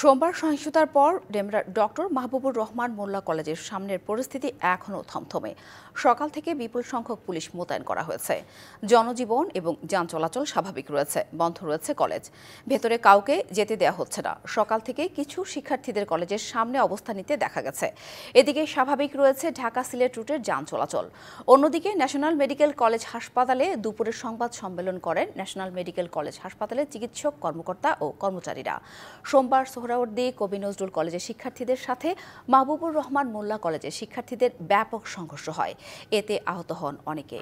সোমবার সহিংসতার পর ডেমরার ডক্টর মাহবুবুর রহমান মোল্লা কলেজের সামনের পরিস্থিতি এখনও থমথমে। সকাল থেকে বিপুল সংখ্যক পুলিশ মোতায়েন করা হয়েছে। জনজীবন এবং যান চলাচল স্বাভাবিক রয়েছে, বন্ধ রয়েছে কলেজ। ভেতরে কাউকে যেতে দেওয়া হচ্ছে না। সকাল থেকে কিছু শিক্ষার্থীদের কলেজের সামনে অবস্থান নিতে দেখা গেছে। এদিকে স্বাভাবিক রয়েছে ঢাকা সিলেট রুটের যান চলাচল। অন্যদিকে ন্যাশনাল মেডিকেল কলেজ হাসপাতালে দুপুরে সংবাদ সম্মেলন করেন ন্যাশনাল মেডিকেল কলেজ হাসপাতালের চিকিৎসক কর্মকর্তা ও কর্মচারীরা। সোমবার সোহরাওয়ার্দী কবি নজরুল কলেজের শিক্ষার্থীদের সাথে মাহবুবুর রহমান মোল্লা কলেজের শিক্ষার্থীদের ব্যাপক সংঘর্ষ হয়। এতে আহত হন অনেকে।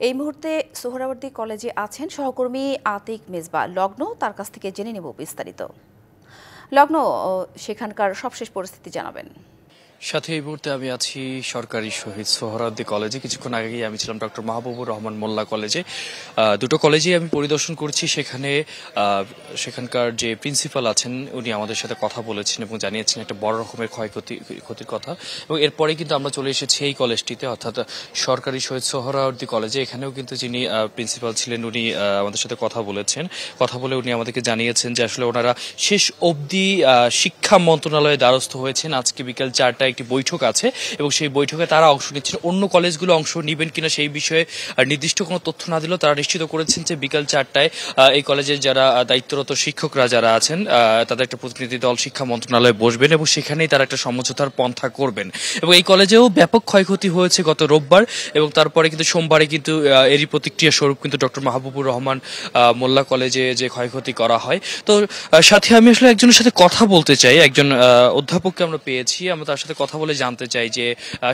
এই মুহূর্তে সোহরাওয়ার্দী কলেজে আছেন সহকর্মী আতিক মেজবা। লগ্ন, তার কাছ থেকে জেনে নেব বিস্তারিত। লগ্ন, সেখানকার সবশেষ পরিস্থিতি জানাবেন। সাথে এই মুহূর্তে আমি আছি সরকারি শহীদ সোহরাওয়ার্দী কলেজে। কিছুক্ষণ আগেই আমি ছিলাম ডক্টর মাহবুবুর রহমান মোল্লা কলেজে। দুটো কলেজেই আমি পরিদর্শন করছি। সেখানকার যে প্রিন্সিপাল আছেন উনি আমাদের সাথে কথা বলেছেন এবং জানিয়েছেন একটা বড় রকমের ক্ষতির কথা। এবং এরপরে কিন্তু আমরা চলে এসেছি এই কলেজটিতে, অর্থাৎ সরকারি শহীদ সোহরাওয়ার্দী কলেজে। এখানেও কিন্তু যিনি প্রিন্সিপাল ছিলেন উনি আমাদের সাথে কথা বলেছেন। কথা বলে উনি আমাদেরকে জানিয়েছেন যে আসলে ওনারা শেষ অবধি শিক্ষা মন্ত্রণালয়ের দ্বারস্থ হয়েছেন। আজকে বিকেল 4টায় একটি বৈঠক আছে এবং সেই বৈঠকে তারা অংশ নিচ্ছেন। অন্য কলেজগুলো অংশ নিবেন কিনা সেই বিষয়ে নির্দিষ্ট কোনো তথ্য না দিলেও তারা নিশ্চিত করেছেন যে বিকাল 4টায় এই কলেজের যারা দায়িত্বরত শিক্ষকরা যারা আছেন তাদের একটা প্রতিনিধি দল শিক্ষা মন্ত্রণালয়ে বসবেন এবং সেখানেই তারা একটা সমঝোতার পন্থা করবেন। এবং এই কলেজেও ব্যাপক ক্ষয়ক্ষতি হয়েছে গত রোববার, এবং তারপরে কিন্তু সোমবারে কিন্তু এরই প্রতিক্রিয়া স্বরূপ কিন্তু ডক্টর মাহবুবুর রহমান মোল্লা কলেজে যে ক্ষয়ক্ষতি করা হয়। তো সাথে আমি আসলে একজনের সাথে কথা বলতে চাই। একজন অধ্যাপককে আমরা পেয়েছি, আমরা তার সাথে কথা বলে জানতে চাই যে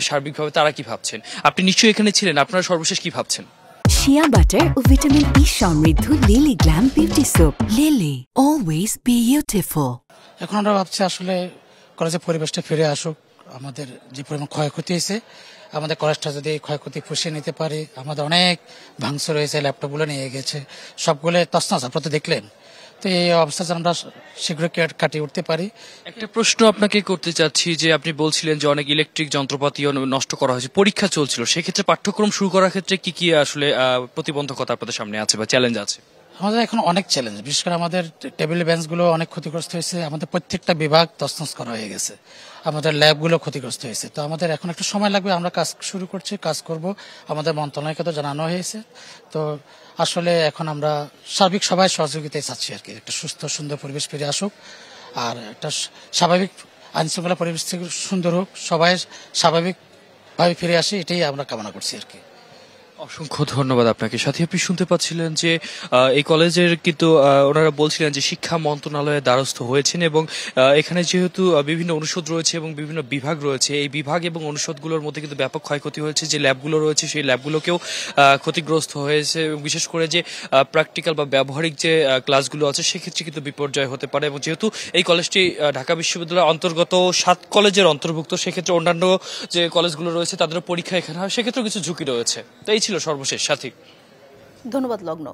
সার্বিকভাবে তারা কি ভাবছেন। আপনি নিশ্চয়ই এখানে ছিলেন, আপনারা সর্বশেষ কি ভাবছেন? শিয়া বাটার ও ভিটামিন ই সমৃদ্ধ lily glam beauty soap. Lily, always beautiful. এখন আমরা ভাবছি আসলে কলেজের পরিবেশটা ফিরে আসুক। আমাদের যে পরিমাণ ক্ষয়ক্ষতি হয়েছে, আমাদের কলেজটা যদি ক্ষয়ক্ষতি পুষিয়ে নিতে পারে। আমাদের অনেক ভাঙচুর হয়েছে, ল্যাপটপগুলো নিয়ে গেছে, সবগুলো তছনছ। আপনারা তো দেখলেন। তো এই অবস্থা যেন আমরা শীঘ্রই কাটিয়ে উঠতে পারি। একটা প্রশ্ন আপনাকে করতে চাচ্ছি যে আপনি বলছিলেন যে অনেক ইলেকট্রিক যন্ত্রপাতিও নষ্ট করা হয়েছে, পরীক্ষা চলছিল, সেক্ষেত্রে পাঠ্যক্রম শুরু করার ক্ষেত্রে কি কি আসলে প্রতিবন্ধকতা আপনাদের সামনে আছে বা চ্যালেঞ্জ আছে? আমাদের এখন অনেক চ্যালেঞ্জ, বিশেষ করে আমাদের টেবিল বেঞ্চগুলো অনেক ক্ষতিগ্রস্ত হয়েছে। আমাদের প্রত্যেকটা বিভাগ তছনছ করা হয়ে গেছে। আমাদের ল্যাবগুলো ক্ষতিগ্রস্ত হয়েছে। তো আমাদের এখন একটু সময় লাগবে। আমরা কাজ শুরু করছি, কাজ করব। আমাদের মন্ত্রণালয়কে তো জানানো হয়েছে। তো আসলে এখন আমরা সার্বিক সবাই সহযোগিতায় চাচ্ছি আর কি, একটা সুস্থ সুন্দর পরিবেশ ফিরে আসুক, আর একটা স্বাভাবিক আইনশৃঙ্খলা পরিবেশ থেকে সুন্দর হোক, সবাই স্বাভাবিকভাবে ফিরে আসে, এটাই আমরা কামনা করছি আর কি। অসংখ্য ধন্যবাদ আপনাকে। সাথে আপনি শুনতে পাচ্ছিলেন যে এই কলেজের কিন্তু ওনারা বলছিলেন যে শিক্ষা মন্ত্রণালয়ের দ্বারস্থ হয়েছেন এবং এখানে যেহেতু বিভিন্ন অনুষদ রয়েছে এবং বিভিন্ন বিভাগ রয়েছে, এই বিভাগ এবং অনুষদগুলোর মধ্যে কিন্তু ব্যাপক ক্ষয়ক্ষতি হয়েছে। যে ল্যাবগুলো রয়েছে সেই ল্যাবগুলোকেও ক্ষতিগ্রস্ত হয়েছে এবং বিশেষ করে যে প্র্যাকটিক্যাল বা ব্যবহারিক যে ক্লাসগুলো আছে সেক্ষেত্রে কিন্তু বিপর্যয় হতে পারে। এবং যেহেতু এই কলেজটি ঢাকা বিশ্ববিদ্যালয়ের অন্তর্গত 7 কলেজের অন্তর্ভুক্ত, সেক্ষেত্রে অন্যান্য যে কলেজগুলো রয়েছে তাদেরও পরীক্ষা এখানে হয়, সেক্ষেত্রেও কিছু ঝুঁকি রয়েছে। তো এই ছিল সর্বশেষ সাথী। ধন্যবাদ লগ্ন।